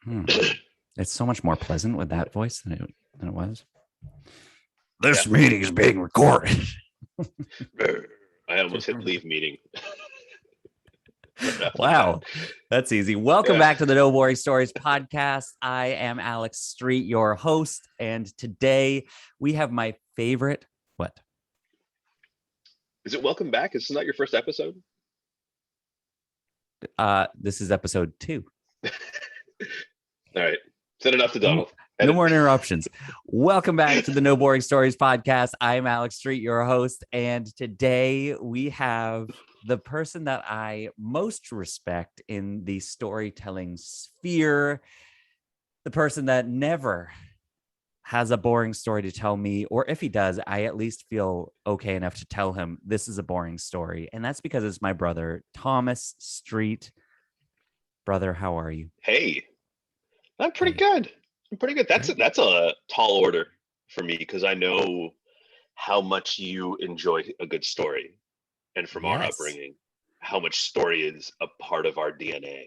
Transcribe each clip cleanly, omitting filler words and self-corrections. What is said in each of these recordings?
Hmm. It's so much more pleasant with that voice than it was. This meeting is being recorded. I almost hit leave meeting. Wow, that's easy. Welcome back to the No Boring Stories podcast. I am Alex Street, your host, and today we have my favorite. What? Is it welcome back? This is not your first episode? This is episode 2. All right. Said enough to Donald. No more interruptions. Welcome back to the No Boring Stories podcast. I'm Alex Street, your host, and today we have the person that I most respect in the storytelling sphere, the person that never has a boring story to tell me, or if he does, I at least feel okay enough to tell him this is a boring story, and that's because it's my brother, Tomas Street. Brother, how are you? Hey, I'm pretty good. That's a tall order for me because I know how much you enjoy a good story, and from our upbringing, how much story is a part of our DNA.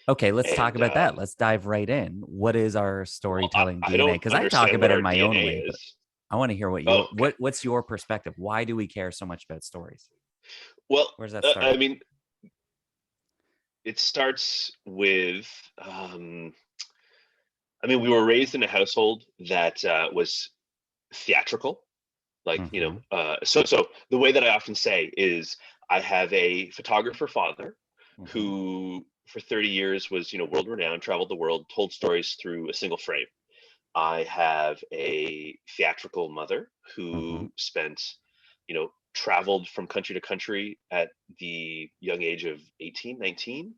Okay, let's talk about that. Let's dive right in. What is our storytelling DNA? Because I talk about it in my own way, but I want to hear what's your perspective. Why do we care so much about stories? Well, where's that start? I mean, it starts with we were raised in a household that was theatrical. Like, so the way that I often say is I have a photographer father who for 30 years was, world renowned, traveled the world, told stories through a single frame. I have a theatrical mother who spent, traveled from country to country at the young age of 18, 19,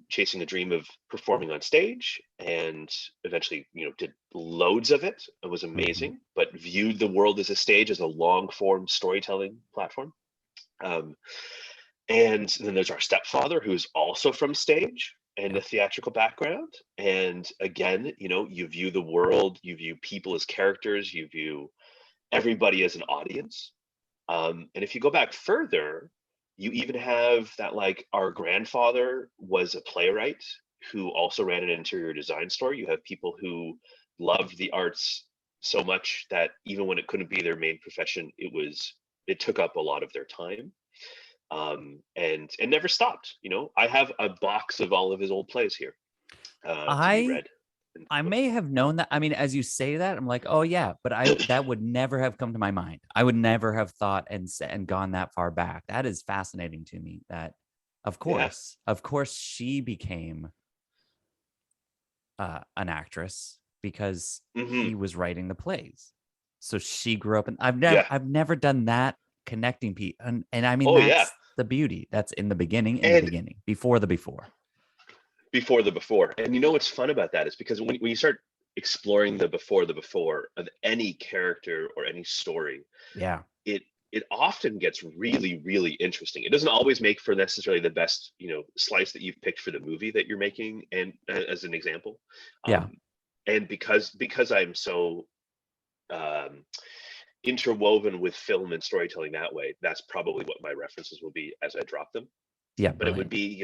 chasing the dream of performing on stage, and eventually, did loads of it. It was amazing, but viewed the world as a stage, as a long form storytelling platform. And then there's our stepfather, who's also from stage and a theatrical background. And again, you view the world, you view people as characters, you view everybody as an audience. And if you go back further, you even have that, like, our grandfather was a playwright who also ran an interior design store. You have people who loved the arts so much that even when it couldn't be their main profession, it took up a lot of their time. And never stopped. I have a box of all of his old plays here to be read. I may have known that. I mean, as you say that, I'm like, oh yeah, but that would never have come to my mind. I would never have thought and gone that far back. That is fascinating to me. That, of course, she became an actress because he was writing the plays. So she grew up, and I've never done that connecting people, and I mean that's the beauty. That's in the beginning, before the before. And what's fun about that is because when you start exploring the before of any character or any story, it often gets really, really interesting. It doesn't always make for necessarily the best, slice that you've picked for the movie that you're making, and as an example. And because I'm so interwoven with film and storytelling that way, that's probably what my references will be as I drop them. But brilliant. It would be,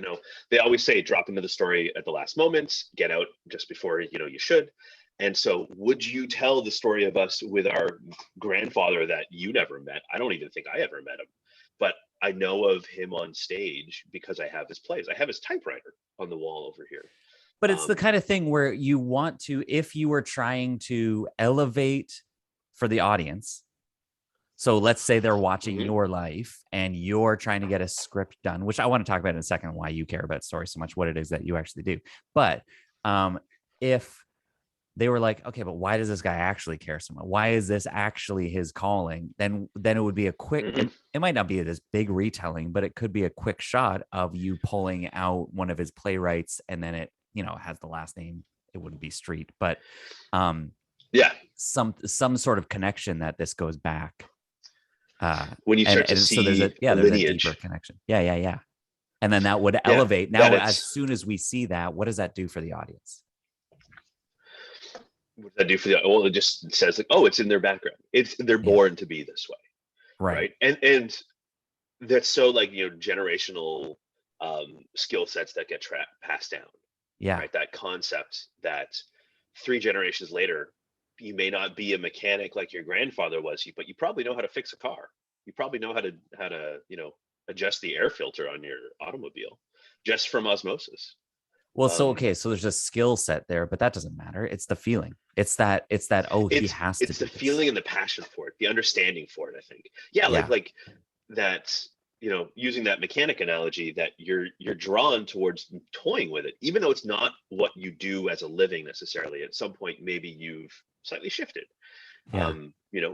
they always say drop into the story at the last moment, get out just before, you should. And so would you tell the story of us with our grandfather that you never met? I don't even think I ever met him, but I know of him on stage because I have his plays. I have his typewriter on the wall over here. But it's the kind of thing where you want to, if you were trying to elevate for the audience. So let's say they're watching your life and you're trying to get a script done, which I want to talk about in a second, why you care about stories so much, what it is that you actually do. But if they were like, okay, but why does this guy actually care so much? Why is this actually his calling? Then it would be a quick, it might not be this big retelling, but it could be a quick shot of you pulling out one of his playwrights, and then it, has the last name. It wouldn't be Street, but some sort of connection that this goes back. When you start to see, so there's a deeper connection. Yeah. And then that would elevate. Now, as soon as we see that, what does that do for the audience? What does that do for the? Well, it just says like, oh, it's in their background. They're born to be this way, right? And that's so, like, generational skill sets that get passed down. Yeah. right? That concept that 3 generations later, you may not be a mechanic like your grandfather was, but you probably know how to fix a car. You probably know how to adjust the air filter on your automobile just from osmosis. Well, so okay, so there's a skill set there, but that doesn't matter. It's the feeling. It's that oh, he has to It's do the this. feeling and the passion for it, the understanding for it, I think. Yeah, Yeah. like that, using that mechanic analogy, that you're drawn towards toying with it, even though it's not what you do as a living necessarily. At some point, maybe you've slightly shifted. Yeah.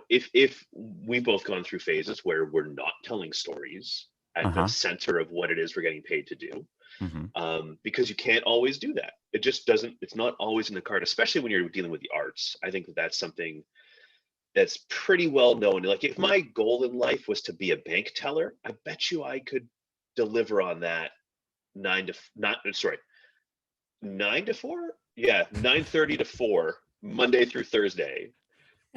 If we've both gone through phases where we're not telling stories at the Uh-huh. center of what it is we're getting paid to do, Mm-hmm. because you can't always do that. It just doesn't. It's not always in the card, especially when you're dealing with the arts. I think that that's something that's pretty well known. Like, if my goal in life was to be a bank teller, I bet you I could deliver on that 9 to 4. Yeah, 9:30 to 4, Monday through Thursday,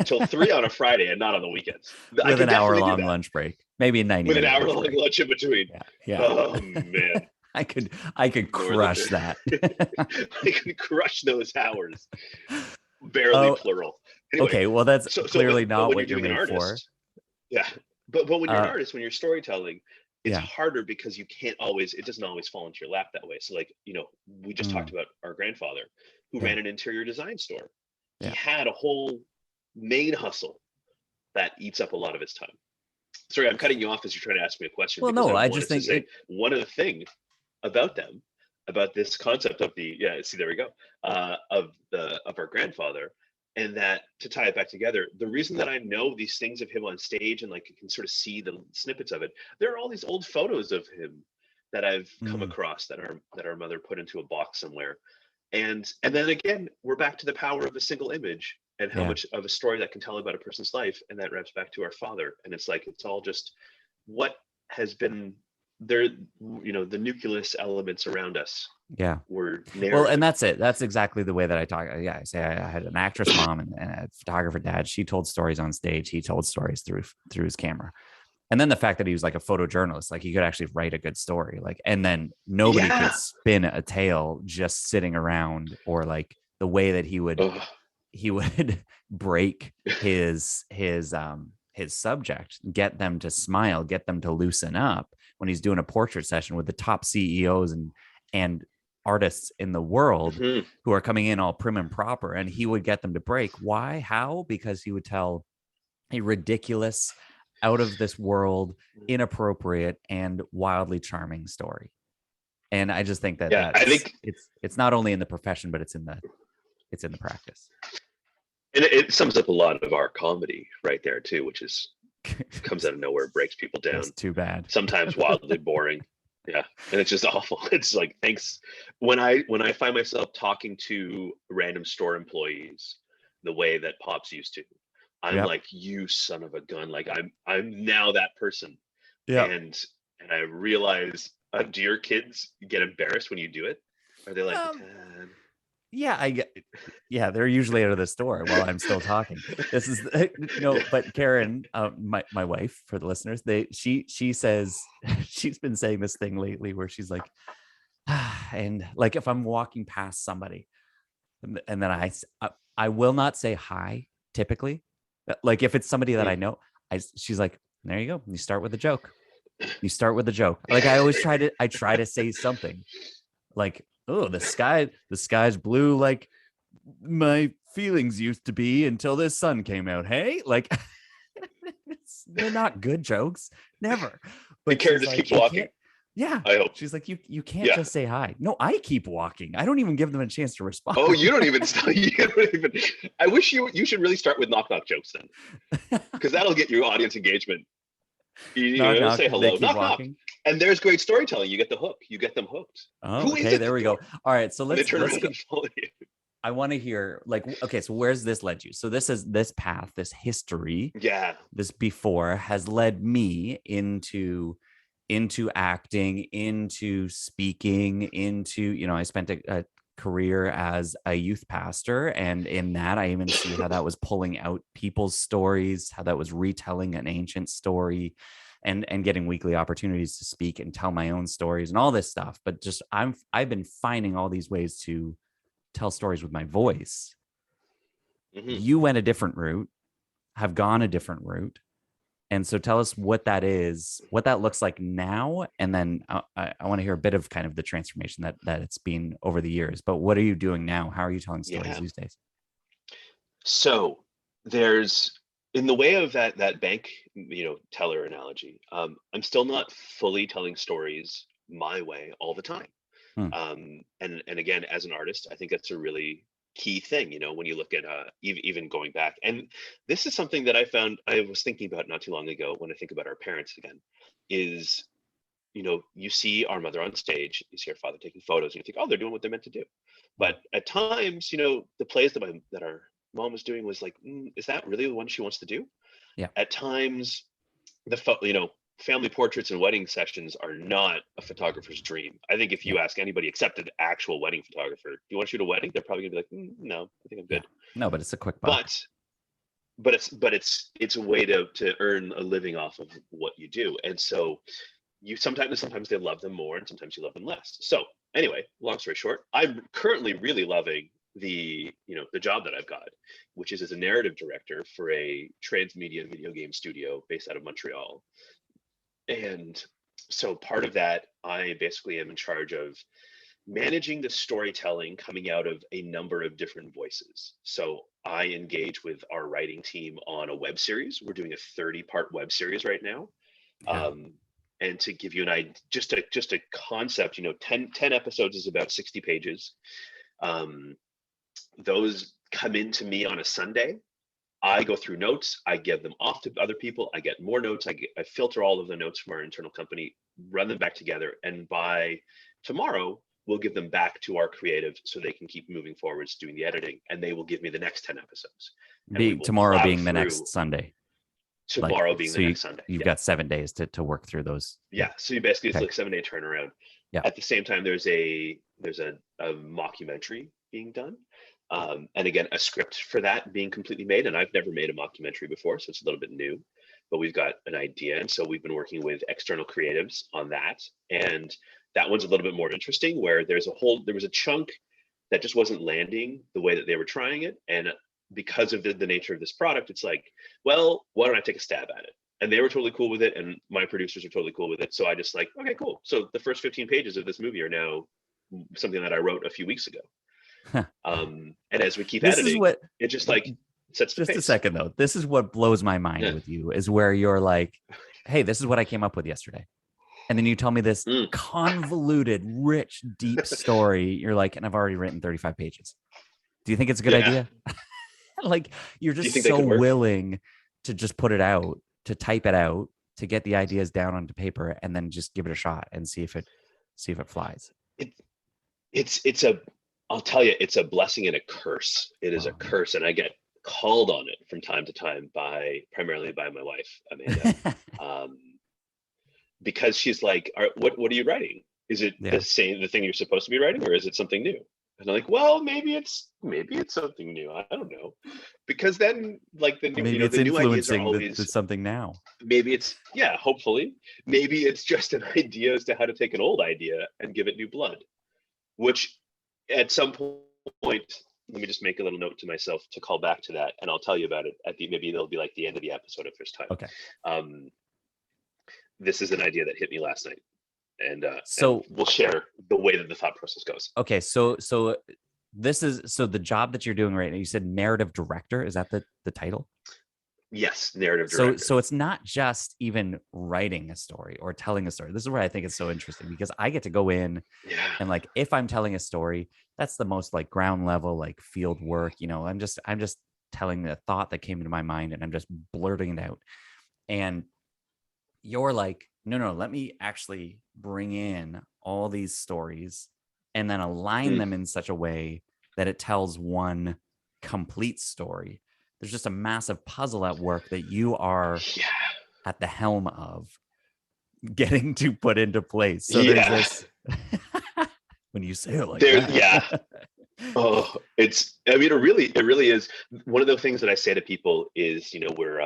till 3 on a Friday, and not on the weekends. I With could an definitely do long that lunch break, maybe a 90 with an minute lunch hour-long break. lunch in between. Yeah. Yeah. Oh man, I could crush that. I could crush those hours. Barely Oh, plural. Anyway, okay. Well, that's so clearly but not when you're what you're doing an made for. artist, yeah. But when you're an Uh, artist, when you're storytelling, it's yeah. harder because you can't always. It doesn't always fall into your lap that way. So, like, we just talked Mm, about our grandfather who yeah. ran an interior design store. He Yeah. had a whole main hustle that eats up a lot of his time. Sorry, I'm cutting you off as you're trying to ask me a question, Well, because no, I I just wanted to think say it. one of the things about them, about this concept of the, yeah, see, there we go, of our grandfather, and that, to tie it back together, the reason that I know these things of him on stage, and like can sort of see the snippets of it, there are all these old photos of him that I've come Mm, across, that our mother put into a box somewhere. And then again, we're back to the power of a single image, and how yeah. much of a story that can tell about a person's life. And that wraps back to our father, and it's like, it's all just what has been there. The nucleus elements around us Yeah. were Well, and narrative. that's it. That's exactly the way that I talk. Yeah, I say I had an actress mom and a photographer dad. She told stories on stage. He told stories through his camera. And then the fact that he was like a photojournalist, like he could actually write a good story. Like, and then nobody could Yeah. spin a tale just sitting around, or like the way that Ugh. he would break his subject, get them to smile, get them to loosen up when he's doing a portrait session with the top CEOs and artists in the world Mhm. who are coming in all prim and proper, and he would get them to break. Why? How? Because he would tell a ridiculous, out of this world, inappropriate, and wildly charming story. And I just think that Yeah, I think, it's not only in the profession, but it's in the practice. and it sums up a lot of our comedy right there too, which is comes out of nowhere, breaks people down, That's too bad. sometimes wildly boring. Yeah, and it's just awful. It's like, thanks. When I find myself talking to random store employees the way that Pops used to, I'm Yep. like, you son of a gun. Like, I'm now that person. Yep. And I realize, do your kids get embarrassed when you do it? Are they like, Um, Dad? yeah, I get. Yeah, they're usually out of the store while I'm still talking. This is Yeah. but Karen, my wife, for the listeners, she says she's been saying this thing lately where she's like, and like if I'm walking past somebody, and then I will not say hi typically. Like if it's somebody that I Mm. know, she's like, there you go. You start with a joke. You start with a joke. Like I try to say something like, oh, the sky's blue like my feelings used to be until this sun came out. Hey, like they're not good jokes, never. And But Karen she's just like, keeps you walking, can't. Yeah, I hope. she's like, you can't Yeah. just say hi. No, I keep walking. I don't even give them a chance to respond. Oh, you don't even you don't even. I wish you should really start with knock knock jokes then, because that'll get you audience engagement. Knock It'll knock. say They hello, keep knock knock, walking. and there's great storytelling. You get the hook. You get them hooked. Oh, Who is okay. at There the we door? go. All right. So And they let's turn let's around get. and follow you. I want to hear like, okay, so where's this led you? So this path, this history, Yeah. this before has led me into acting, into speaking, into I spent a career as a youth pastor, and in that I even see how that was pulling out people's stories, how that was retelling an ancient story, and getting weekly opportunities to speak and tell my own stories and all this stuff. But just I've been finding all these ways to tell stories with my voice. You went a different route, have gone a different route. And so tell us what that is, what that looks like now. And then I want to hear a bit of kind of the transformation that it's been over the years. But what are you doing now? How are you telling stories these days? So there's, in the way of that bank, teller analogy, I'm still not fully telling stories my way all the time. And again, as an artist, I think that's a really key thing, when you look at even going back. And this is something that I was thinking about not too long ago when I think about our parents again, is, you see our mother on stage, you see our father taking photos, and you think, oh, they're doing what they're meant to do. But at times, the plays that our mom was doing was like, is that really the one she wants to do? Yeah. At times, family portraits and wedding sessions are not a photographer's dream. I think if you ask anybody except an actual wedding photographer, do you want to shoot a wedding? They're probably gonna be like, no, I think I'm good. Yeah. No, but it's a quick buck. But it's a way to earn a living off of what you do. And so sometimes they love them more and sometimes you love them less. So anyway, long story short, I'm currently really loving the job that I've got, which is as a narrative director for a transmedia video game studio based out of Montreal. And so part of that, I basically am in charge of managing the storytelling coming out of a number of different voices. So I engage with our writing team on a web series. We're doing a 30-part web series right now. Yeah. And to give you an idea, just a concept, 10 episodes is about 60 pages. Those come into me on a Sunday. I go through notes, I give them off to other people, I get more notes, I filter all of the notes from our internal company, run them back together, and by tomorrow, we'll give them back to our creative so they can keep moving forwards doing the editing, and they will give me the next 10 episodes. Tomorrow being the next Sunday. Tomorrow being the next Sunday. You've got 7 days to work through those. Yeah, so you basically, it's like 7-day turnaround. Yeah. At the same time, there's a mockumentary being done. And again, a script for that being completely made. And I've never made a mockumentary before, so it's a little bit new, but we've got an idea. And so we've been working with external creatives on that. And that one's a little bit more interesting, where there was a chunk that just wasn't landing the way that they were trying it. And because of the nature of this product, it's like, well, why don't I take a stab at it? And they were totally cool with it. And my producers are totally cool with it. So I just like, okay, cool. So the first 15 pages of this movie are now something that I wrote a few weeks ago. And as we keep editing, it just like sets the pace. Just a second though. This is what blows my mind with you, is where you're like, hey, this is what I came up with yesterday. And then you tell me this convoluted, rich, deep story. You're like, and I've already written 35 pages. Do you think it's a good idea? Like, you're just so willing to just put it out, to type it out, to get the ideas down onto paper, and then just give it a shot and see if it flies. I'll tell you, it's a blessing and a curse. It is a curse, and I get called on it from time to time primarily by my wife, Amanda, because she's like, "What are you writing? Is it the thing you're supposed to be writing, or is it something new?" And I'm like, "Well, maybe it's something new. I don't know," because then like the maybe it's the new ideas are always something now. Maybe it's hopefully, maybe it's just an idea as to how to take an old idea and give it new blood, which. At some point, let me just make a little note to myself to call back to that, and I'll tell you about it maybe it'll be like the end of the episode of First Time. Okay. This is an idea that hit me last night, and so we'll share the way that the thought process goes. Okay, so the job that you're doing right now, you said narrative director. Is that the title? Yes, narrative director. So it's not just even writing a story or telling a story. This is where I think it's so interesting, because I get to go in and like, if I'm telling a story, that's the most like ground level, like field work, I'm just telling the thought that came into my mind and I'm just blurting it out. And you're like, no, let me actually bring in all these stories and then align them in such a way that it tells one complete story. There's just a massive puzzle at work that you are at the helm of getting to put into place. So there's this, when you say it like that. Oh, it really is. One of the things that I say to people is, we're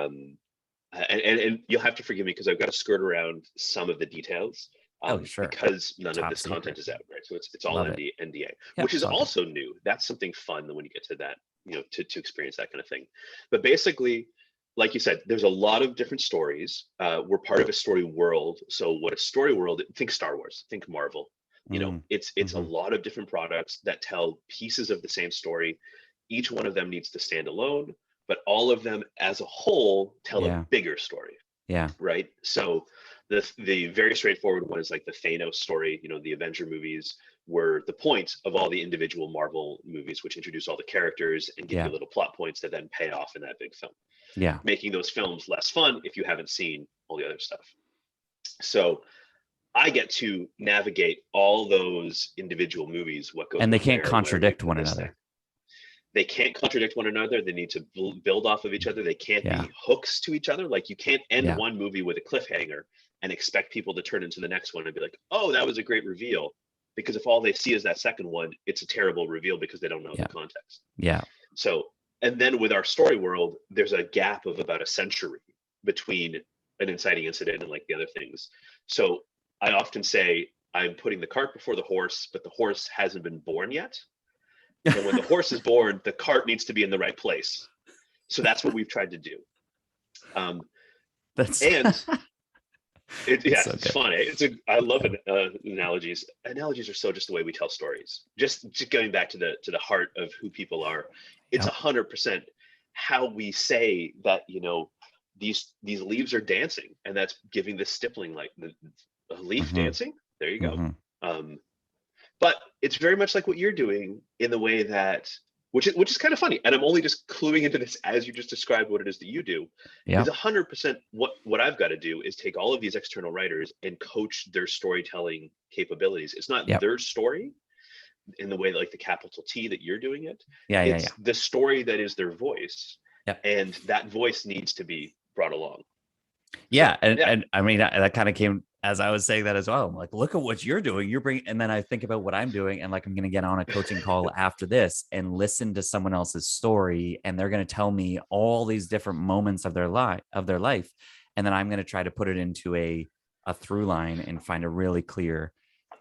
and you'll have to forgive me because I've got to skirt around some of the details. Oh, sure. Because none Top of this secret. content is out, right? So it's all Love it. NDA, Yeah, which is it's all good. also new. That's something fun when you get to that, to experience that kind of thing. But basically, like you said, there's a lot of different stories. We're part of a story world. So what a story world, think Star Wars, think Marvel. It's a lot of different products that tell pieces of the same story. Each one of them needs to stand alone, but all of them as a whole tell a bigger story. Yeah. Right. So the very straightforward one is like the Thanos story. The Avenger movies were the point of all the individual Marvel movies, which introduce all the characters and give you little plot points that then pay off in that big film. Yeah. Making those films less fun if you haven't seen all the other stuff. So I get to navigate all those individual movies, what goes on, and they can't contradict one another. They can't contradict one another. They need to build off of each other. They can't be hooks to each other. Like you can't end one movie with a cliffhanger and expect people to turn into the next one and be like, oh, that was a great reveal. Because if all they see is that second one, it's a terrible reveal because they don't know the context. Yeah. So, and then with our story world, there's a gap of about a century between an inciting incident and like the other things. So I often say I'm putting the cart before the horse, but the horse hasn't been born yet. And when the horse is born, the cart needs to be in the right place. So that's what we've tried to do. It's fun. I love analogies. Analogies are so just the way we tell stories. Just going back to the heart of who people are. It's 100% how we say that, these leaves are dancing, and that's giving this stippling, like a leaf dancing. There you go. But it's very much like what you're doing in the way that, which is kind of funny. And I'm only just cluing into this as you just described what it is that you do. Is 100% what I've got to do is take all of these external writers and coach their storytelling capabilities. It's not their story in the way like the capital T that you're doing it. It's the story that is their voice. And that voice needs to be brought along. And I mean, that kind of came as I was saying that as well. I'm like, look at what you're doing. You're bringing, and then I think about what I'm doing, and like, I'm going to get on a coaching call after this and listen to someone else's story, and they're going to tell me all these different moments of their life, and then I'm going to try to put it into a through line and find a really clear,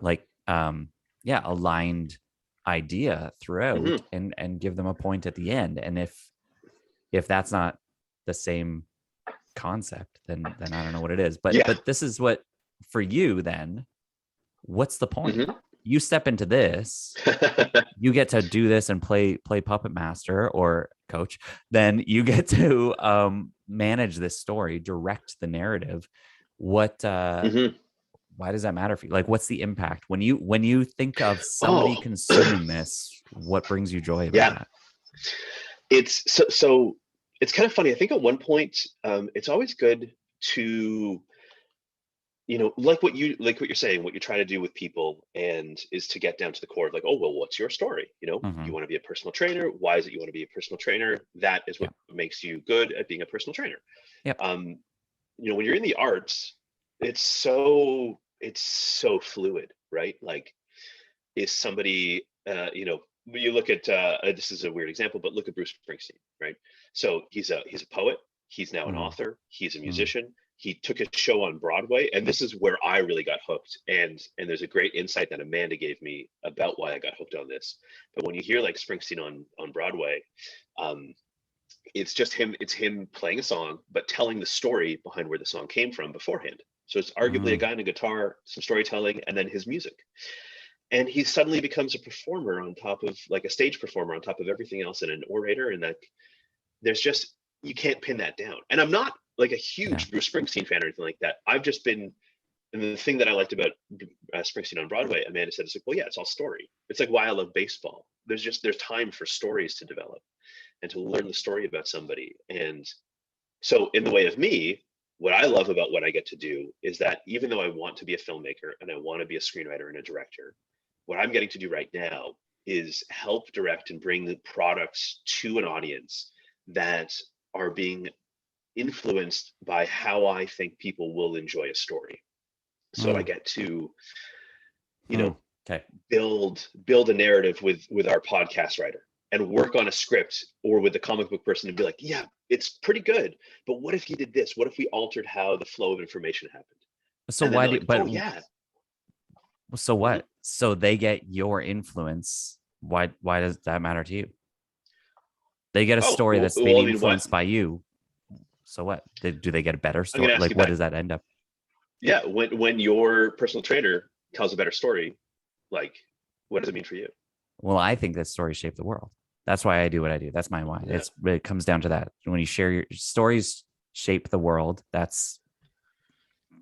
like, aligned idea throughout, and give them a point at the end. And if that's not the same concept, then I don't know what it is. But this is what, for you, then what's the point? You step into this, you get to do this and play puppet master or coach, then you get to manage this story, direct the narrative. What why does that matter for you? Like, what's the impact when you think of somebody consuming this? What brings you joy about that? It's so it's kind of funny. I think at one point, it's always good to, like what you're saying, what you try to do with people, and is to get down to the core of like, oh, well, what's your story? You want to be a personal trainer. Why is it you want to be a personal trainer? That is what makes you good at being a personal trainer. When you're in the arts, it's so fluid, right? Like, is somebody, you look at, this is a weird example, but look at Bruce Springsteen, right? So he's a poet. He's now an author. He's a musician. He took a show on Broadway, and this is where I really got hooked. And there's a great insight that Amanda gave me about why I got hooked on this. But when you hear like Springsteen on Broadway, it's just him. It's him playing a song, but telling the story behind where the song came from beforehand. So it's arguably a guy on a guitar, some storytelling, and then his music. And he suddenly becomes a performer on top of, like, a stage performer on top of everything else, and an orator. And that there's just, you can't pin that down. And I'm not like a huge Bruce Springsteen fan or anything like that. I've just been, and the thing that I liked about Springsteen on Broadway, Amanda said, it's like, well, yeah, it's all story. It's like why I love baseball. There's time for stories to develop and to learn the story about somebody. And so in the way of me, what I love about what I get to do is that even though I want to be a filmmaker and I want to be a screenwriter and a director, what I'm getting to do right now is help direct and bring the products to an audience that are being influenced by how I think people will enjoy a story. So I get to, build a narrative with our podcast writer. and work on a script, or with the comic book person and be like, yeah, it's pretty good, but what if you did this? What if we altered how the flow of information happened? So And then why they're do like, but oh yeah. so Mhm. what? So they get your influence. Why does that matter to you? They get a Oh, story that's well, maybe I mean, what? influenced by you. So what? Do they get a better I'm gonna story? ask Like you what back. does that end up? Yeah, when your personal trainer tells a better story, like, what does it mean for you? Well, I think that stories shape the world. That's why I do what I do. That's my why. Yeah. It comes down to that. When you share your stories shape the world, that's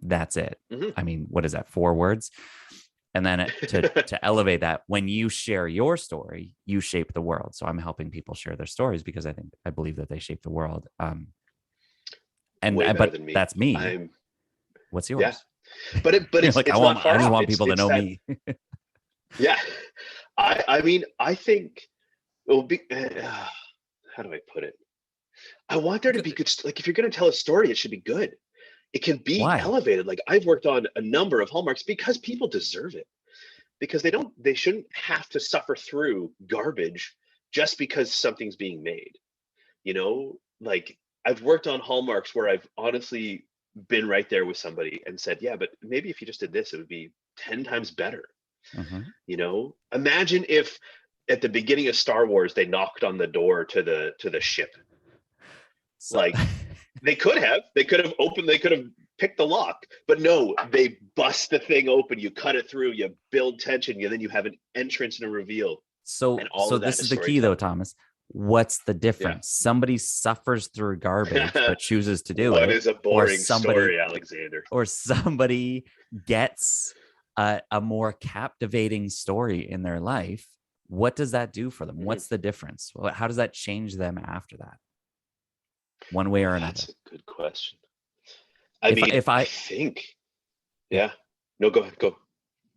it. Hmm. I mean, what is that? 4 words? And then to elevate that, when you share your story, you shape the world. So I'm helping people share their stories because I believe that they shape the world. Way better But than me. that's me. I'm What's Yeah, yours? but You're like, it's not I far just off. want It's people to it's know that. me. Yeah, I mean, I think it will be. How do I put it? I want there to be good. Like, if you're going to tell a story, it should be good. It can be Why? elevated. Like, I've worked on a number of hallmarks because people deserve it. Because they shouldn't have to suffer through garbage just because something's being made. Like, I've worked on hallmarks where I've honestly been right there with somebody and said, yeah, but maybe if you just did this, it would be 10 times better. Mhm. Imagine if at the beginning of Star Wars they knocked on the door to the ship. So Like, they could have opened, they could have picked the lock, but no, they bust the thing open, you cut it through, you build tension, and then you have an entrance and a reveal, and all so of that this is is the key though, storytelling. Thomas. What's the Yeah. difference? Somebody suffers through garbage but chooses to do What it, is a or boring somebody story, Alexander? gets a more captivating story in their life. What does that do for them? Mhm. What's the difference? How does that change them after that, one way Oh, or that's another? a good question. I mean, If I I think, Yeah. yeah. No, go ahead, go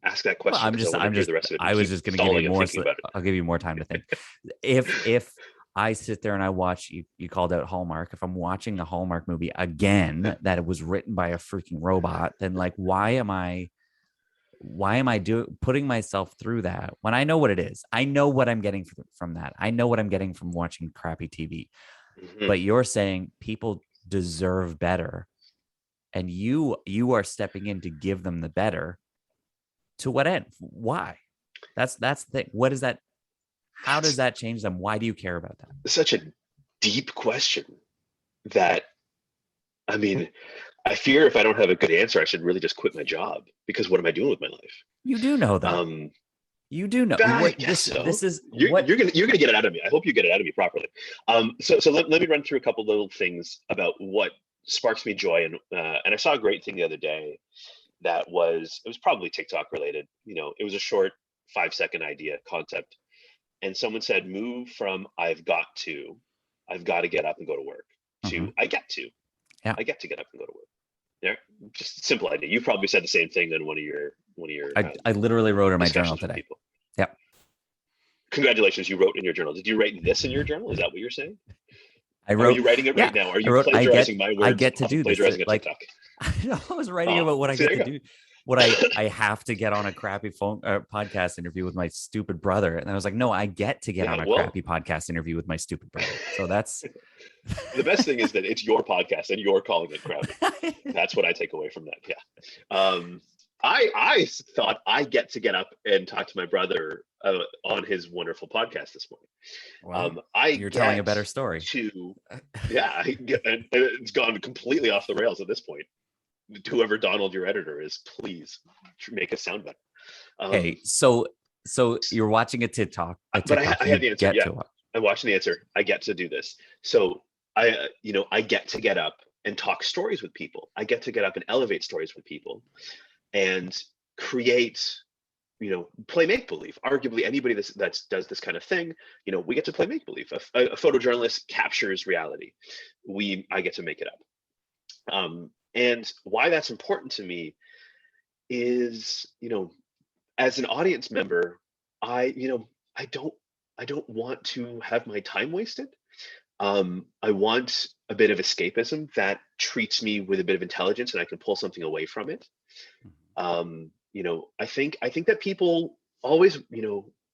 ask that Well, question because I want to I'm hear just, the rest of it and I was keep just going to give you stalling and more. thinking So about I'll give you more time to think. If I sit there and I watch you called out Hallmark. If I'm watching a Hallmark movie again that it was written by a freaking robot, then like, why am I putting myself through that when I know what it is? I know what I'm getting from that. I know what I'm getting from watching crappy TV. it. Mhm. But you're saying people deserve better, and you are stepping in to give them the better. To what end? Why? That's the thing. What is that? How does That's that change them? Why do you care about that? such a deep question that, I mean, I fear if I don't have a good answer, I should really just quit my job, because what am I doing with my life? You do know though. Um, You do know I what guess this so. is. You're, What you're gonna you're gonna get it out of me. I hope you get it out of me properly. So let me run through a couple little things about what sparks me joy, and I saw a great thing the other day that it was probably TikTok related. It was a short 5-second idea concept, and someone said, move from I've got to get up and go to work, Mhm. to Yeah. I get to get up and go to work. Yeah, just a simple idea. You probably said the same thing in one of your I literally wrote in my journal discussions with today. people. Yep. Congratulations, you wrote in your journal. Did you write this in your journal? Is that what you're saying? I Are wrote, you writing it yeah, right now? Are I you wrote, plagiarizing my I words get to off of do this. plagiarizing a Like, TikTok? I was writing Oh, about what I see, get there to you go. do, what I have to get on a crappy phone podcast interview with my stupid brother. And I was like, no, I get to get Yeah, on a well, crappy podcast interview with my stupid brother. So that's, the best thing is that it's your podcast and you're calling it crappy. That's what I take away from that. Yeah. I thought I get to get up and talk to my brother on his wonderful podcast this morning. well, I you're telling a get better story. to, yeah, and it's gone completely off the rails at this point. Whoever Donald, your editor is, please make us sound better. Hey, Um, so you're watching a but I TikTok, have you the answer. get Yeah, to watch. I'm watching the answer. I get to do this. So I get to get up and talk stories with people. I get to get up and elevate stories with people, and create, play make believe. Arguably, anybody that does this kind of thing, we get to play make believe. A photojournalist captures reality. I get to make it up. And why that's important to me is, as an audience member, I don't I don't want to have my time wasted. I want a bit of escapism that treats me with a bit of intelligence, and I can pull something away from it. I think that people always,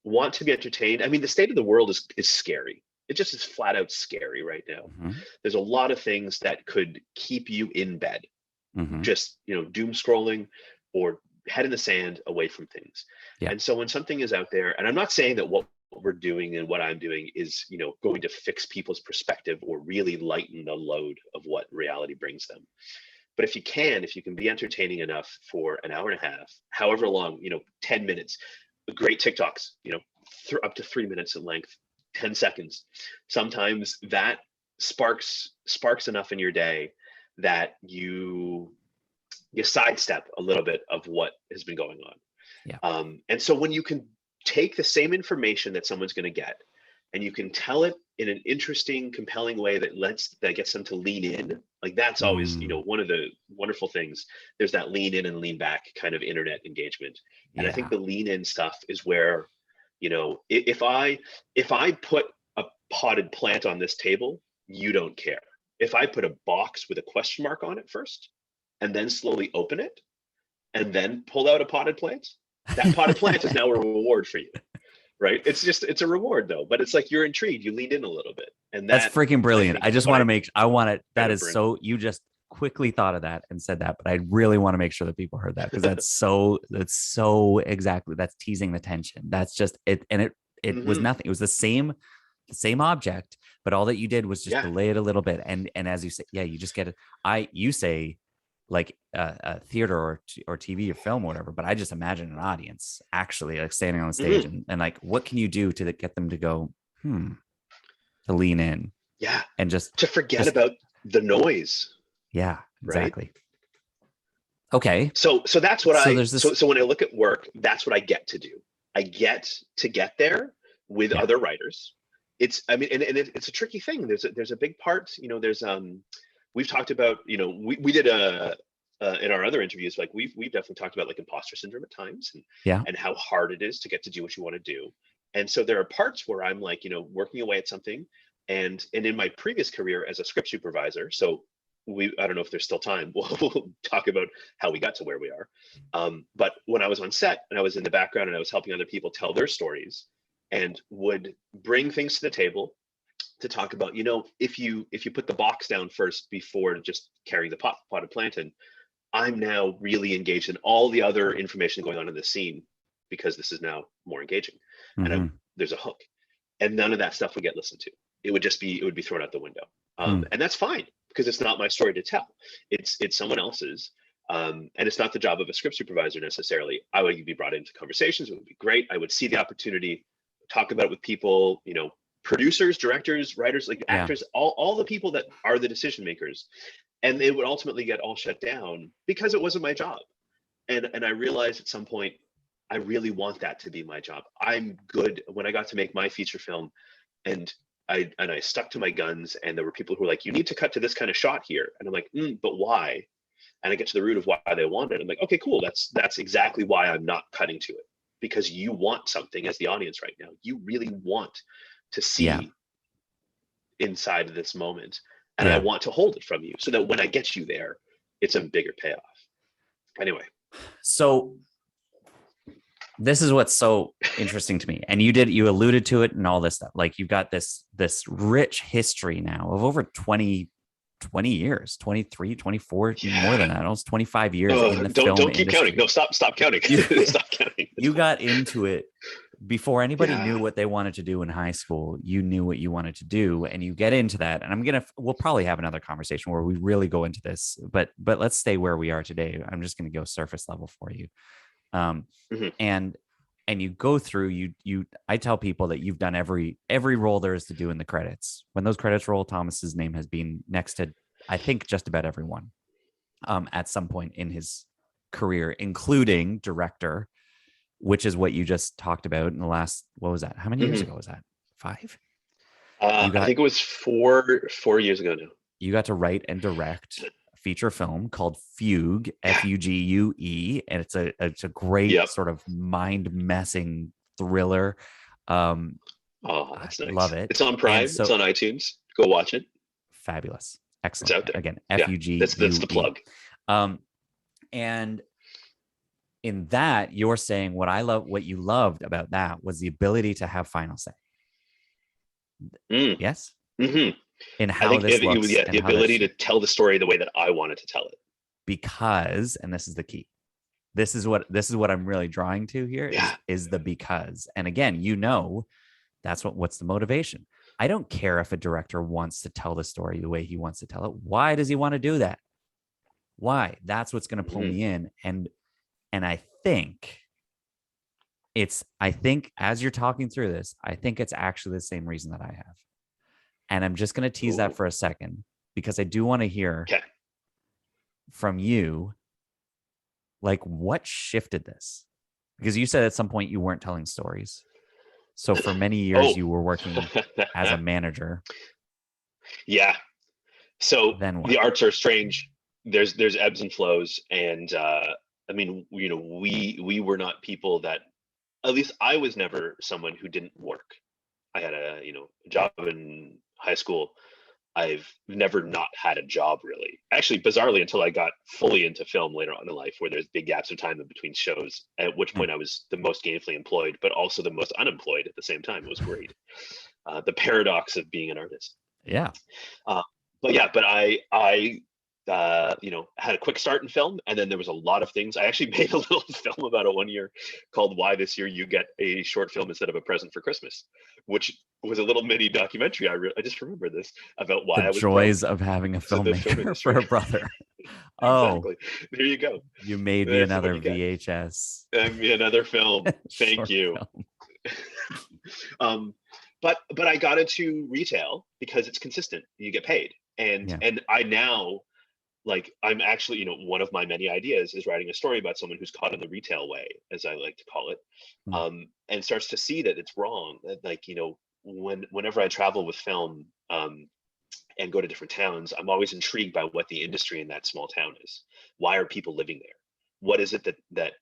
want to be entertained, I mean, the state of the world is scary. It just is flat out scary right now. There's a lot of things that could keep you in bed, just, doom scrolling or head in the sand away from things. Yeah. And so when something is out there, and I'm not saying that what we're doing and what I'm doing is, going to fix people's perspective or really lighten the load of what reality brings them. But if you can be entertaining enough for an hour and a half, however long, 10 minutes, great TikToks, up to 3 minutes in length, 10 seconds. Sometimes that sparks enough in your day that you sidestep a little bit of what has been going on. Yeah. And so when you can take the same information that someone's going to get and you can tell it in an interesting, compelling way that gets them to lean in, like that's always, one of the wonderful things. There's that lean in and lean back kind of internet engagement. And I think the lean in stuff is where, if I put a potted plant on this table, you don't care. If I put a box with a question mark on it first, and then slowly open it, and then pull out a potted plant, that potted plant is now a reward for you, right? It's a reward though, but it's like you're intrigued, you leaned in a little bit, and that's freaking brilliant. I just want to that is bring. So you just quickly thought of that and said that, but I really want to make sure that people heard that because that's so exactly, that's teasing the tension. That's just it, and it was nothing. It was the same object, but all that you did was just delay it a little bit, and as you say, you just get it. You say like a theater or TV or film or whatever, but I just imagine an audience actually like standing on the stage and like, what can you do to get them to go, to lean in? Yeah. And just to forget about the noise. Yeah, exactly. Right? Okay. So that's what so when I look at work, that's what I get to do. I get to get there with other writers. It's a tricky thing. There's a big part, there's we've talked about, we did in our other interviews, like we've definitely talked about like imposter syndrome at times and how hard it is to get to do what you want to do. And so there are parts where I'm like, working away at something, and in my previous career as a script supervisor, so I don't know if there's still time, we'll talk about how we got to where we are. But when I was on set and I was in the background and I was helping other people tell their stories and would bring things to the table to talk about, if you put the box down first before just carrying the potted plant in, I'm now really engaged in all the other information going on in the scene because this is now more engaging. And there's a hook, and none of that stuff would get listened to. It would be thrown out the window. And that's fine because it's not my story to tell. It's someone else's. And it's not the job of a script supervisor necessarily. I would be brought into conversations. It would be great. I would see the opportunity, talk about it with people, producers, directors, writers, like actors, all the people that are the decision makers. And it would ultimately get all shut down because it wasn't my job. And I realized at some point, I really want that to be my job. I'm good. When I got to make my feature film and I stuck to my guns, and there were people who were like, you need to cut to this kind of shot here. And I'm like, but why? And I get to the root of why they want it. I'm like, okay, cool. That's exactly why I'm not cutting to it, because you want something as the audience right now. You really want to see inside of this moment. And I want to hold it from you so that when I get you there, it's a bigger payoff. Anyway. So this is what's so interesting to me. And you alluded to it and all this stuff. Like you've got this rich history now of over 20 years, 23, 24, more than that, almost 25 years in the film Don't keep industry. counting. No, stop counting. Stop counting. You got into it before anybody knew what they wanted to do in high school. You knew what you wanted to do, and you get into that. And we'll probably have another conversation where we really go into this, but let's stay where we are today. I'm just going to go surface level for you. And you go through, I tell people that you've done every role there is to do in the credits. When those credits roll, Thomas's name has been next to, I think, just about everyone at some point in his career, including director, which is what you just talked about in the last, what was that? How many years ago was that? 5? I think it was 4 years ago now. You got to write and direct a feature film called Fugue, Fugue, and it's a great sort of mind-messing thriller. That's nice. I love it. It's on Prime. It's on iTunes. Go watch it. Fabulous. Excellent. It's out there. Again, Fugue. That's the plug. And in that, you're saying what you loved about that was the ability to have final say. Yes. Mm-hmm. In I how think this looks, the ability to tell the story the way that I wanted to tell it. Because, and this is the key. This is what I'm really drawing to here is the because. And again, that's what's the motivation. I don't care if a director wants to tell the story the way he wants to tell it. Why does he want to do that? Why? That's what's going to pull me in. And I think as you're talking through this, I think it's actually the same reason that I have. And I'm just going to tease that for a second because I do want to hear from you, like, what shifted this? Because you said at some point you weren't telling stories. So for many years you were working as a manager. Yeah. So then what? The arts are strange. There's ebbs and flows. And I mean, you know, we were not people that, at least I was never someone who didn't work. I had a job in high school. I've never not had a job, really. Actually, bizarrely, until I got fully into film later on in life, where there's big gaps of time in between shows, at which point I was the most gainfully employed, but also the most unemployed at the same time. It was great. The paradox of being an artist. Yeah. But I had a quick start in film, and then there was a lot of things. I actually made a little film about it one year called "Why This Year You Get a Short Film Instead of a Present for Christmas," which was a little mini documentary. I just remember this about why I was joys of having a filmmaker for a brother. Exactly. There you go. You made me another VHS. Me another film. Thank you. But I got into retail because it's consistent. You get paid, and I now. Like, I'm actually, one of my many ideas is writing a story about someone who's caught in the retail way, as I like to call it, and starts to see that it's wrong. That, like, whenever I travel with film and go to different towns, I'm always intrigued by what the industry in that small town is. Why are people living there? What is it that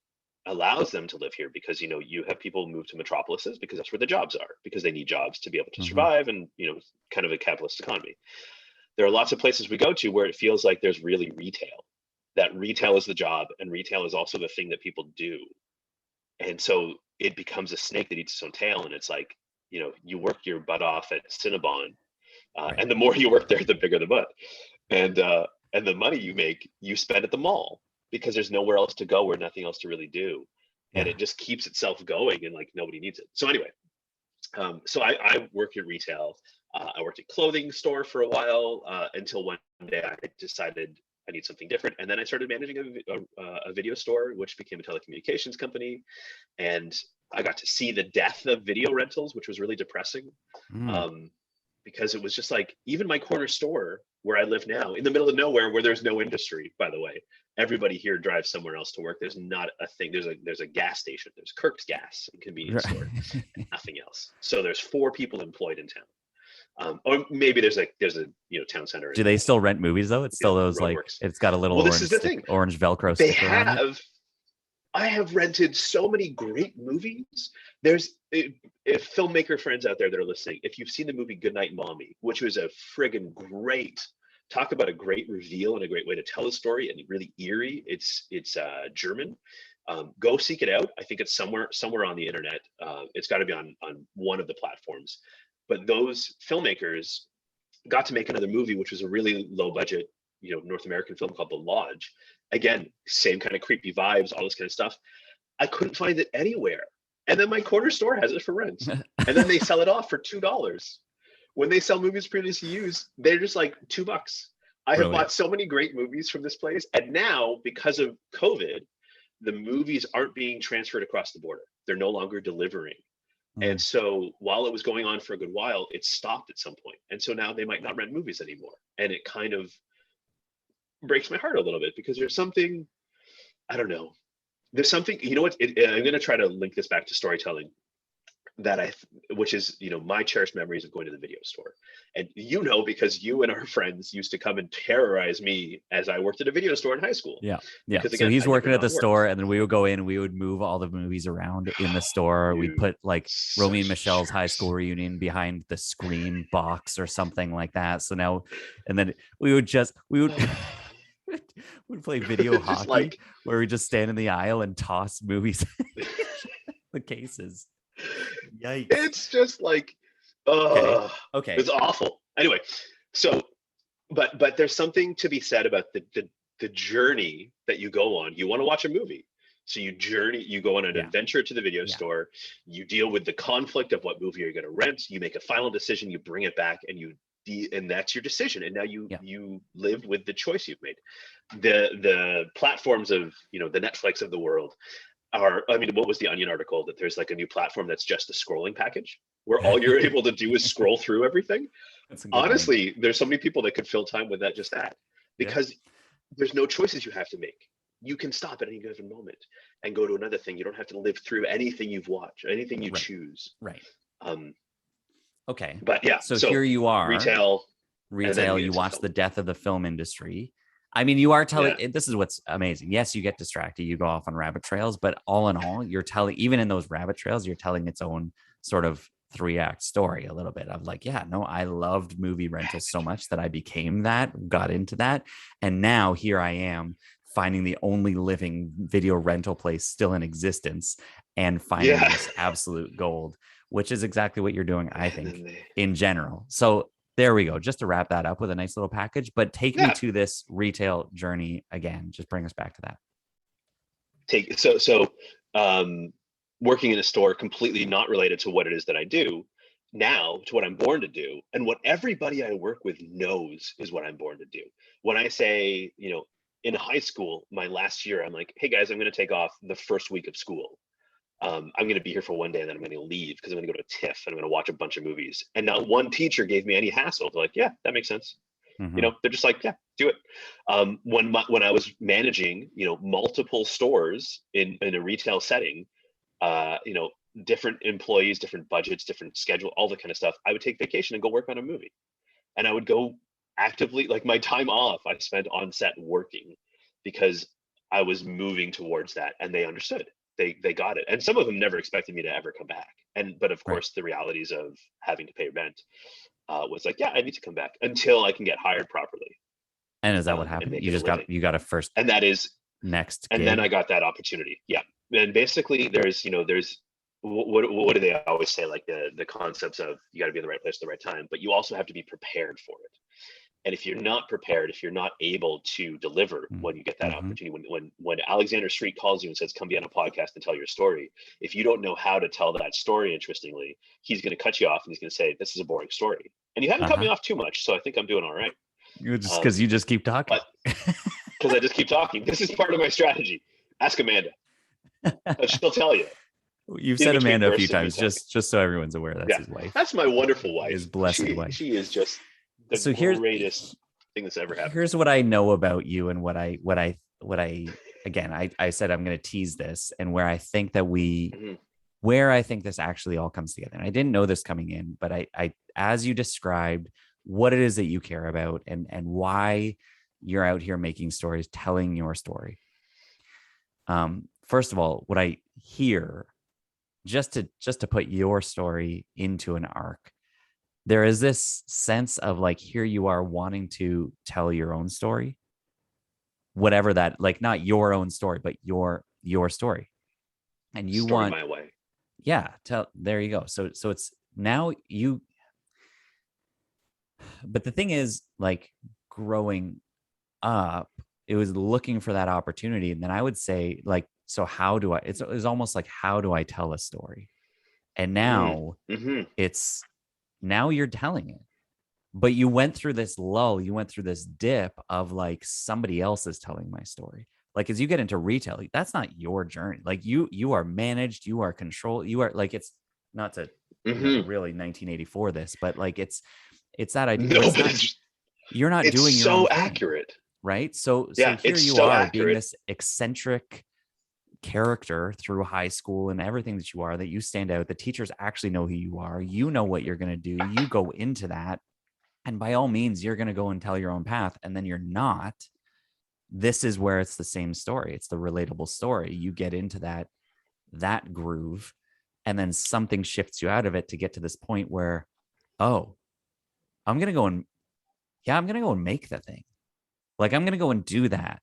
allows them to live here? Because, you have people move to metropolises because that's where the jobs are, because they need jobs to be able to survive, and, kind of a capitalist economy. There are lots of places we go to where it feels like there's really retail, that retail is the job and retail is also the thing that people do. And so it becomes a snake that eats its own tail. And it's like, you work your butt off at Cinnabon, and the more you work there, the bigger the butt. And the money you make, you spend at the mall because there's nowhere else to go or nothing else to really do. And it just keeps itself going, and like nobody needs it. So anyway, so I work in retail. I worked at clothing store for a while until one day I decided I need something different. And then I started managing a video store, which became a telecommunications company. And I got to see the death of video rentals, which was really depressing because it was just like, even my corner store where I live now, in the middle of nowhere, where there's no industry, by the way, everybody here drives somewhere else to work. There's not a thing. There's a gas station. There's Kirk's Gas and convenience store, and nothing else. So there's 4 people employed in town. Or maybe there's a town center. Do they still rent movies though? It's still those like works. It's got a little orange Velcro they sticker have. on it. I have rented so many great movies. There's if filmmaker friends out there that are listening, if you've seen the movie Goodnight Mommy, which was a friggin' great, talk about a great reveal and a great way to tell a story, and really eerie. It's German. Go seek it out. I think it's somewhere on the internet. It's got to be on one of the platforms. But those filmmakers got to make another movie, which was a really low budget, North American film called The Lodge. Again, same kind of creepy vibes, all this kind of stuff. I couldn't find it anywhere. And then my corner store has it for rent. And then they sell it off for $2. When they sell movies previously used, they're just like $2. I have bought so many great movies from this place. And now, because of COVID, the movies aren't being transferred across the border. They're no longer delivering. And so while it was going on for a good while, it stopped at some point. And so now they might not rent movies anymore. And it kind of breaks my heart a little bit because there's something, I don't know. There's something, I'm going to try to link this back to storytelling which is, my cherished memories of going to the video store. And because you and our friends used to come and terrorize me as I worked at a video store in high school. Yeah. Because, again, so he's working at the store, and then we would go in, we would move all the movies around in the store. Dude, we'd put like Romy and Michelle's high school reunion behind the Scream box or something like that. So now, and then we would We play video Just hockey like, where we just stand in the aisle and toss movies, the cases. Yikes. it's just like, Okay. it's Okay. awful. Anyway, so, but there's something to be said about the journey that you go on. You want to watch a movie. So you go on an Yeah. adventure to the video Yeah. store, you deal with the conflict of what movie you're going to rent, you make a final decision, you bring it back, and that's your decision. And now you live with the choice you've made. The platforms of, the Netflix of the world I mean, what was the Onion article that there's like a new platform that's just a scrolling package where all you're able to do is scroll through everything? That's a good one. Honestly, there's so many people that could fill time with that, because there's no choices you have to make. You can stop at any given moment and go to another thing. You don't have to live through anything you've watched, anything you choose. Right. Um, Okay. but yeah, So here you are. retail, You watch the death of the film industry. I mean, you are telling, this is what's amazing. Yes, you get distracted, you go off on rabbit trails, but all in all, you're telling, even in those rabbit trails, you're telling its own sort of 3-act story, a little bit of like, yeah, no, I loved movie rentals so much that I became that, got into that. And now here I am finding the only living video rental place still in existence and finding this absolute gold, which is exactly what you're doing, I think, in general. So there we go. Just to wrap that up with a nice little package, but take me to this retail journey again. Just bring us back to that. Working in a store, completely not related to what it is that I do now, to what I'm born to do, and what everybody I work with knows is what I'm born to do. When I say, in high school, my last year, I'm like, hey guys, I'm going to take off the first week of school. I'm going to be here for one day and then I'm going to leave because I'm going to go to TIFF and I'm going to watch a bunch of movies. And not one teacher gave me any hassle. They're like, yeah, that makes sense. Mm-hmm. They're just like, yeah, do it. When I was managing, multiple stores in a retail setting, different employees, different budgets, different schedule, all the kind of stuff, I would take vacation and go work on a movie. And I would go actively, like my time off, I spent on set working because I was moving towards that, and they understood. They got it. And some of them never expected me to ever come back. But of course, the realities of having to pay rent was like, yeah, I need to come back until I can get hired properly. And is that what happened? You just got a first, and that is next and gig? then I got that opportunity. Yeah. And basically there's what do they always say? Like the concepts of you got to be in the right place at the right time, but you also have to be prepared for it. And if you're not prepared, if you're not able to deliver when you get that opportunity, when Alexander Street calls you and says, come be on a podcast and tell your story, if you don't know how to tell that story interestingly, he's going to cut you off and he's going to say, this is a boring story. And you haven't cut me off too much, so I think I'm doing all right. Just because you just keep talking. Because I just keep talking. This is part of my strategy. Ask Amanda. She'll tell you. You've said Amanda a few times, just so everyone's aware. That's his wife. That's my wonderful wife. His blessed wife. She is just the greatest thing that's ever happened. Here's what I know about you, and what I again, I said I'm going to tease this, and where I think that where I think this actually all comes together. And I didn't know this coming in, but I as you described what it is that you care about and why you're out here making stories, telling your story. First of all, what I hear, just to put your story into an arc, there is this sense of like, here you are wanting to tell your own story, whatever that, like, not your own story, but your story. And you want my way. Yeah. There you go. So it's now you, but the thing is, like, growing up, it was looking for that opportunity. And then I would say, like, so how do I, it's almost like, how do I tell a story? And now now you're telling it, but you went through this lull, you went through this dip of like, somebody else is telling my story. Like, as you get into retail, that's not your journey. Like you are managed, you are controlled, you are like, it's not to really 1984 this, but like, it's that idea. No, you're not doing your so own accurate. thing, right? So here you are accurate, being this eccentric character through high school and everything that you are, that you stand out. The teachers actually know who you are. You know what you're going to do. You go into that, and by all means, you're going to go and tell your own path. And then you're not. This is where it's the same story. It's the relatable story. You get into that groove, and then something shifts you out of it to get to this point where, oh, I'm going to go and make the thing. Like, I'm going to go and do that.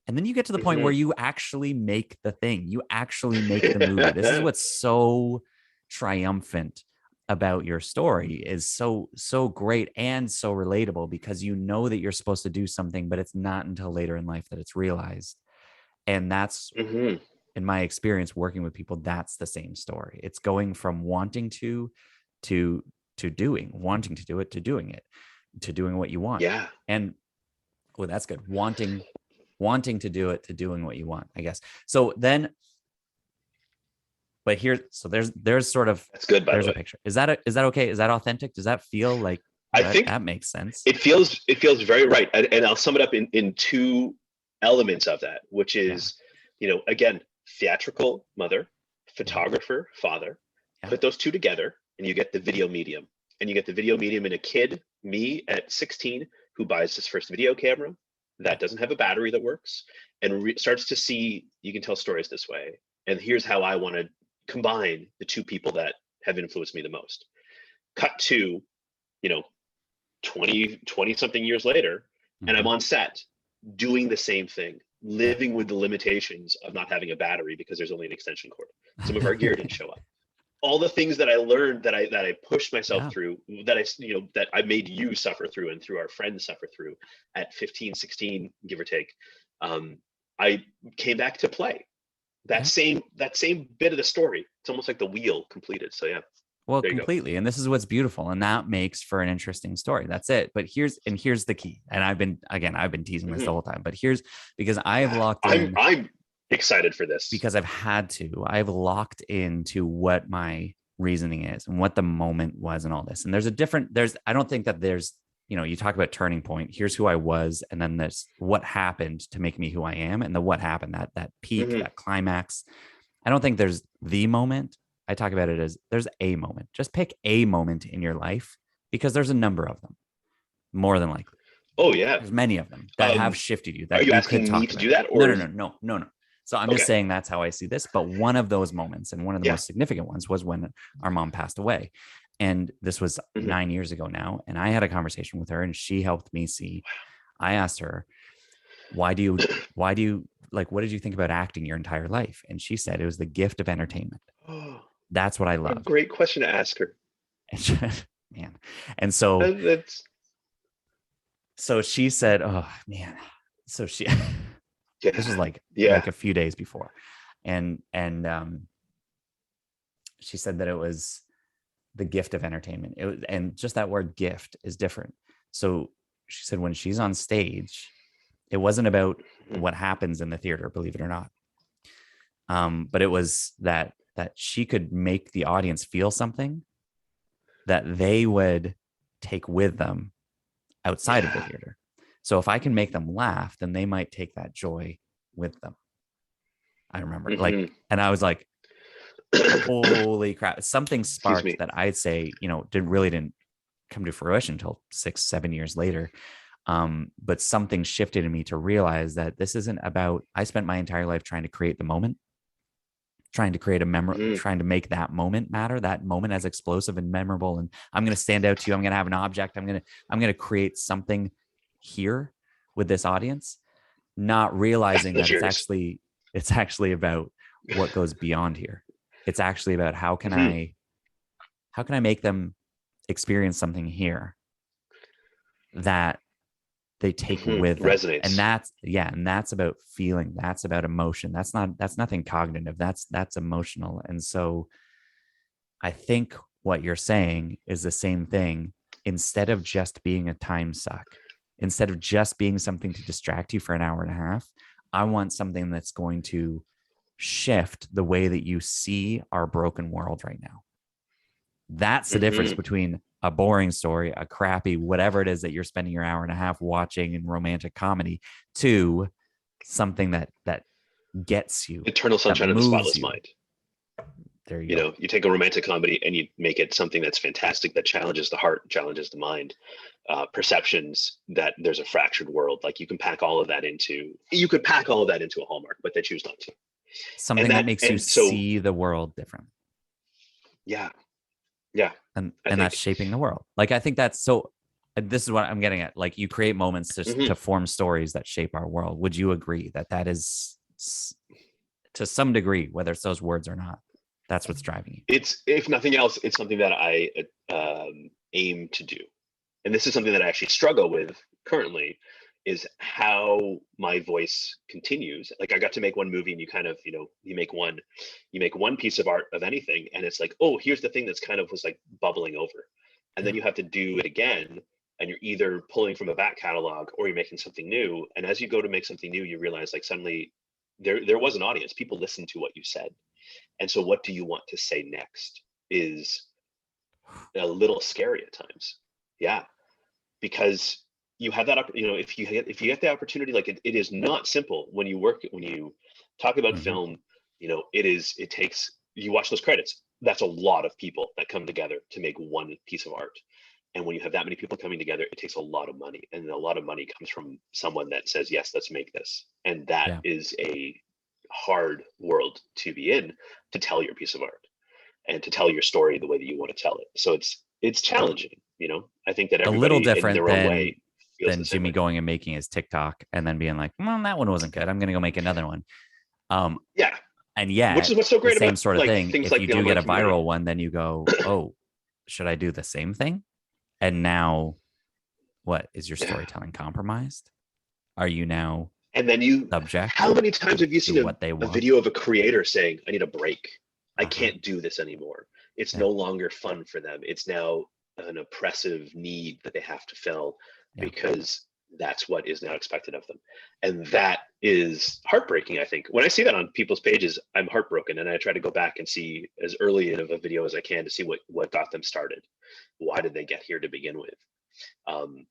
And then you get to the point where you actually make the thing. You actually make the movie. This is what's so triumphant about your story, is so great and so relatable, because you know that you're supposed to do something, but it's not until later in life that it's realized. And that's, in my experience working with people, that's the same story. It's going from wanting to doing, wanting to do it, to doing it, to doing what you want. Yeah. And oh, that's good. Wanting to do it, to doing what you want, I guess. So then, but here, so there's sort of, that's good. By there's the a way. picture. Is that okay? Is that authentic? Does that feel like, I think that makes sense? It feels very right. And I'll sum it up in two elements of that, which is, again, theatrical mother, photographer father. Put those two together and you get the video medium. And you get the video medium in a kid, me at 16, who buys his first video camera that doesn't have a battery that works, and starts to see, you can tell stories this way. And here's how I want to combine the two people that have influenced me the most. Cut to, 20 something years later, and I'm on set doing the same thing, living with the limitations of not having a battery because there's only an extension cord. Some of our gear didn't show up. All the things that I learned, that I pushed myself through, that I made you suffer through, and through our friends suffer through at 15, 16, give or take. I came back to play that same bit of the story. It's almost like the wheel completed. So yeah. Well, completely. And this is what's beautiful. And that makes for an interesting story. That's it. But here's the key. And I've been teasing this the whole time, but because I have locked in. I'm excited for this because I've locked into what my reasoning is and what the moment was and all this. And I don't think that there's, you talk about turning point. Here's who I was. And then there's what happened to make me who I am. And what happened, that peak, that climax. I don't think there's the moment. I talk about it as there's a moment. Just pick a moment in your life, because there's a number of them, more than likely. Oh yeah. There's many of them that have shifted you. That are you asking me to do that? Or No. So I'm just saying that's how I see this. But one of those moments, and one of the most significant ones, was when our mom passed away. And this was 9 years ago now. And I had a conversation with her, and she helped me see. I asked her, why do you like, what did you think about acting your entire life? And she said it was the gift of entertainment. That's what I love. Great question to ask her. Man. And so she said, oh man. So she this was like a few days before. And she said that it was the gift of entertainment. And just that word gift is different. So she said when she's on stage, it wasn't about what happens in the theater, believe it or not. But it was that she could make the audience feel something that they would take with them outside of the theater. So if I can make them laugh, then they might take that joy with them. I remember and I was like, holy crap. Something sparked that I'd say, didn't come to fruition until 6-7 years later. But something shifted in me to realize that this isn't about, I spent my entire life trying to create the moment, trying to create a memory, trying to make that moment matter, that moment as explosive and memorable. And I'm going to stand out to you. I'm going to have an object. I'm going to create something here with this audience, not realizing that it's actually about what goes beyond here. It's actually about how can I make them experience something here that they take with them. Resonates. And that's about feeling. That's about emotion. That's nothing cognitive. That's emotional. And so I think what you're saying is the same thing. Instead of just being a time suck, instead of just being something to distract you for an hour and a half, I want something that's going to shift the way that you see our broken world right now. That's the difference between a boring story, a crappy, whatever it is that you're spending your hour and a half watching in romantic comedy, to something that gets you. Eternal Sunshine of the Spotless Mind. There you go. You take a romantic comedy and you make it something that's fantastic, that challenges the heart, challenges the mind, perceptions that there's a fractured world. Like you could pack all of that into a Hallmark, but they choose not to. Something that makes you see the world differently. Yeah. And that's shaping the world. Like, I think that's so, this is what I'm getting at. Like, you create moments to form stories that shape our world. Would you agree that that is, to some degree, whether it's those words or not, that's what's driving you? It's, if nothing else, it's something that I aim to do. And this is something that I actually struggle with currently, is how my voice continues. Like, I got to make one movie, and you kind of, you make one piece of art of anything, and it's like, oh, here's the thing that's kind of was like bubbling over. And then you have to do it again, and you're either pulling from a back catalog or you're making something new. And as you go to make something new, you realize, like, suddenly there was an audience. People listened to what you said. And so what do you want to say next is a little scary at times. Yeah. Because you have that, if you get the opportunity, like, it is not simple when you talk about film, it takes, you watch those credits, that's a lot of people that come together to make one piece of art. And when you have that many people coming together, it takes a lot of money, and a lot of money comes from someone that says, yes, let's make this. And that is a hard world to be in, to tell your piece of art and to tell your story the way that you want to tell it. So it's challenging. I think that everybody, a little different in their own way, than Jimmy going and making his TikTok and then being like, well, that one wasn't good, I'm going to go make another one. Yeah. And yeah, which is what's so great the same about, sort of like, thing. things If like you the do get a online viral community. one, then you go, oh, should I do the same thing? And now, what is your storytelling compromised? Are you now And then subject? How many times have you seen what they a want? video of a creator saying, I need a break. I can't do this anymore. It's no longer fun for them. It's now an oppressive need that they have to fill because that's what is now expected of them. And that is heartbreaking, I think. When I see that on people's pages, I'm heartbroken, and I try to go back and see as early of a video as I can to see what got them started. Why did they get here to begin with? And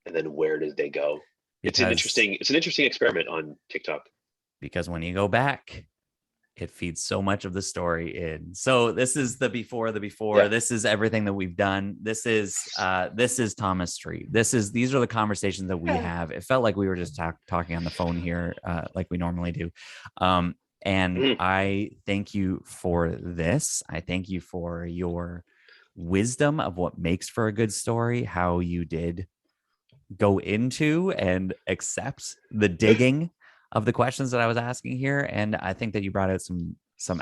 then where did they go? It's an interesting experiment on TikTok. Because when you go back, it feeds so much of the story in. So this is the before. Yeah. This is everything that we've done. This is Tomas Street. These are the conversations that we have. It felt like we were just talking on the phone here, like we normally do. And I thank you for this. I thank you for your wisdom of what makes for a good story, how you did go into and accept the digging of the questions that I was asking here. And I think that you brought out some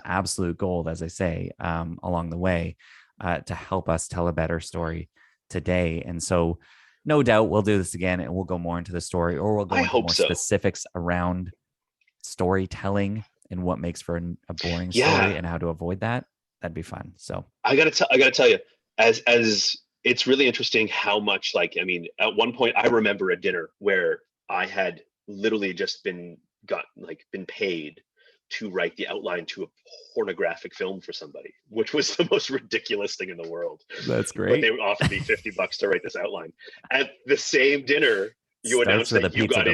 absolute gold, as I say, along the way, to help us tell a better story today. And so no doubt we'll do this again, and we'll go more into the story, or we'll go into more specifics around storytelling and what makes for a boring story and how to avoid that. That'd be fun. So I gotta tell you, as it's really interesting how much, like, I mean, at one point I remember a dinner where I had literally just been paid to write the outline to a pornographic film for somebody, which was the most ridiculous thing in the world. That's great. But they offered me $50 to write this outline. At the same dinner, you announced that you got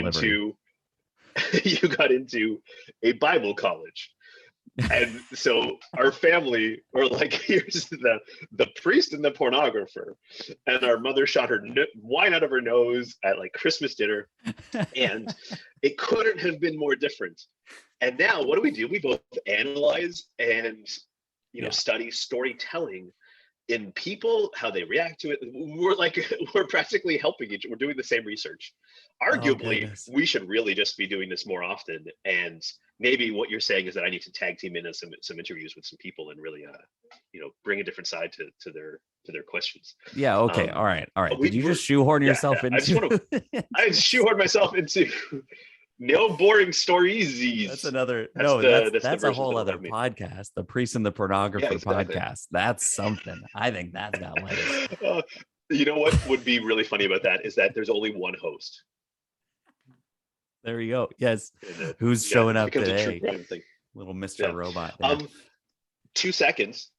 into a Bible college. And so our family were like, here's the priest and the pornographer, and our mother shot her wine out of her nose at like Christmas dinner, and it couldn't have been more different. And now what do? We both analyze and study storytelling in people, how they react to it. We're practically helping each. We're doing the same research. Arguably, we should really just be doing this more often. And maybe what you're saying is that I need to tag team in some interviews with some people and really, bring a different side to their questions. Yeah. Okay. All right. Did you just shoehorn yourself into? I shoehorned myself into. No boring stories. That's another. That's a whole other podcast. The priest and the pornographer podcast. That's something. I think that's got legs. You know what would be really funny about that is that there's only one host. There you go. Yes. Who's showing up today? Little Mr. Robot. There. 2 seconds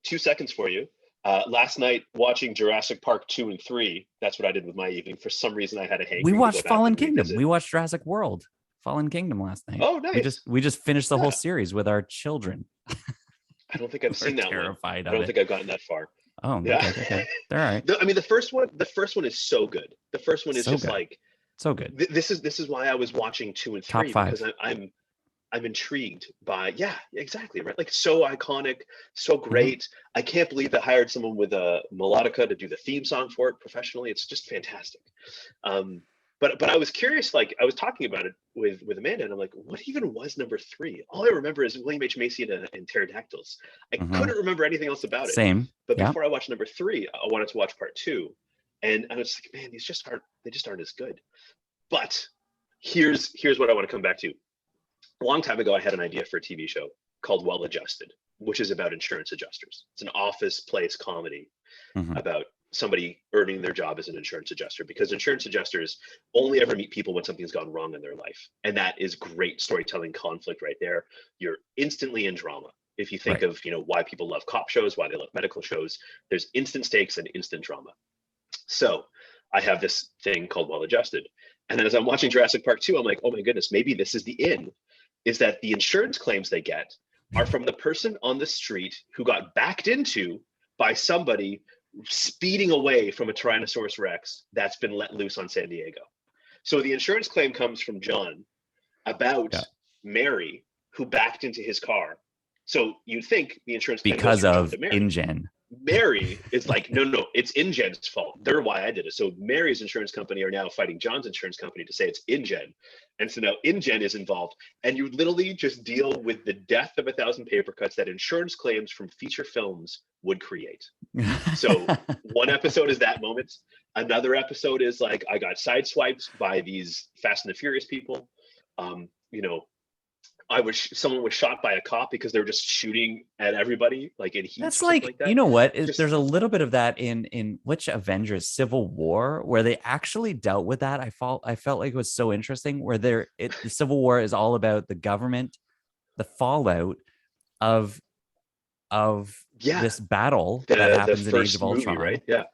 for you. Last night watching Jurassic Park 2 and 3. That's what I did with my evening. For some reason, I had a hankering. We watched Fallen Kingdom. We watched Jurassic World. Fallen Kingdom last night. Oh, nice. We just finished the whole series with our children. I don't think I've seen that one. I don't think I've gotten that far. Oh, yeah. Okay. All right. I mean, the first one is so good. The first one is so just good. Like so good. This is why I was watching 2 and 3. Top 5. Because I'm intrigued by, yeah, exactly, right? Like so iconic, so great. I can't believe they hired someone with a melodica to do the theme song for it professionally. It's just fantastic. But I was curious, like I was talking about it with Amanda, and I'm like, what even was number 3? All I remember is William H. Macy and pterodactyls. I couldn't remember anything else about it. Same. But Yeah. before I watched number 3, I wanted to watch part 2, and I was like, man, they just aren't as good. But here's what I want to come back to. A long time ago, I had an idea for a TV show called Well Adjusted, which is about insurance adjusters. It's an office place comedy about somebody earning their job as an insurance adjuster, because insurance adjusters only ever meet people when something's gone wrong in their life. And that is great storytelling conflict right there. You're instantly in drama. If you think of, why people love cop shows, why they love medical shows, there's instant stakes and instant drama. So I have this thing called Well Adjusted. And then as I'm watching Jurassic Park 2, I'm like, oh my goodness, maybe this is the in, is that the insurance claims they get are from the person on the street who got backed into by somebody speeding away from a Tyrannosaurus Rex that's been let loose on San Diego. So the insurance claim comes from John about Mary, who backed into his car. So you'd think the insurance claim because of Mary. InGen. Mary is like, no, it's InGen's fault. They're why I did it. So Mary's insurance company are now fighting John's insurance company to say it's InGen. And so now InGen is involved. And you literally just deal with the death of 1,000 paper cuts that insurance claims from feature films would create. So one episode is that moment. Another episode is like, I got sideswiped by these Fast and the Furious people. Someone was shot by a cop because they were just shooting at everybody, like in heat. That's like that. You know what? There's a little bit of that in which Avengers Civil War, where they actually dealt with that. I felt like it was so interesting, where the Civil War is all about the government, the fallout of this battle that happens in Age of Ultron, right? Yeah.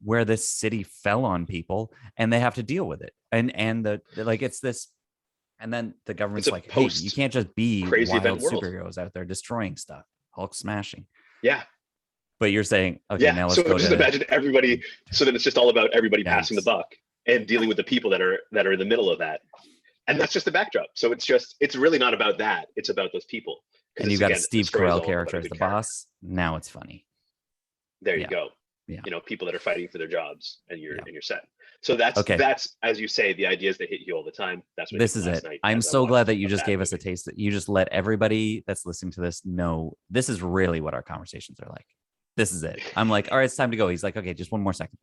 Where this city fell on people and they have to deal with it. And it's this. And then the government's like, hey, you can't just be wild superheroes out there destroying stuff, Hulk smashing. Yeah. But you're saying, okay, now let's go just imagine everybody. So then it's just all about everybody passing the buck and dealing with the people that are in the middle of that. And that's just the backdrop. So it's really not about that. It's about those people. And you've got a Steve Carell character as the boss. Now it's funny. There you go. Yeah. People that are fighting for their jobs, and you're set. So that's as you say, the ideas that hit you all the time. That's what this is it. I'm so glad that you just gave us a taste, that you just let everybody that's listening to this know this is really what our conversations are like. This is it. I'm like, all right, it's time to go. He's like, okay, just one more second.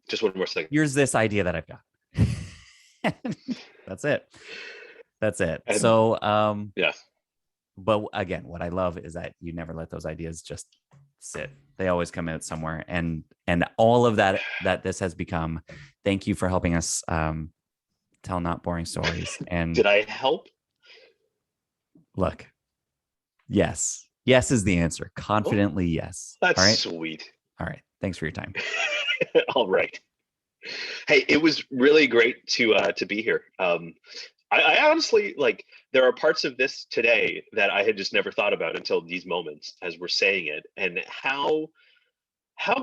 Just one more second. Here's this idea that I've got. That's it. And, so but again, what I love is that you never let those ideas just sit. They always come out somewhere, and all of that this has become. Thank you for helping us tell not boring stories. And did I help? Look, yes is the answer. Confidently, yes. That's all right? Sweet. All right. Thanks for your time. All right. Hey, it was really great to be here. I honestly, like, there are parts of this today that I had just never thought about until these moments as we're saying it, and how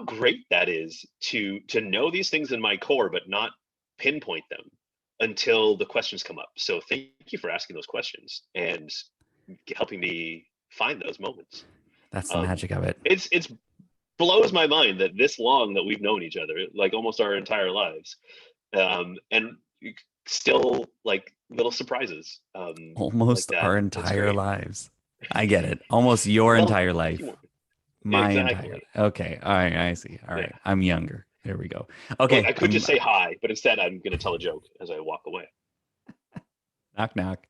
great that is to know these things in my core, but not pinpoint them until the questions come up. So thank you for asking those questions and helping me find those moments. That's the magic of it. It's blows my mind that this long that we've known each other, like almost our entire lives, and still like little surprises. Almost like our entire lives. I get it. Almost your entire life. My entire. Okay. All right. I see. All right. I'm younger. There we go. Okay. Well, I could just say hi, but instead I'm going to tell a joke as I walk away. Knock, knock.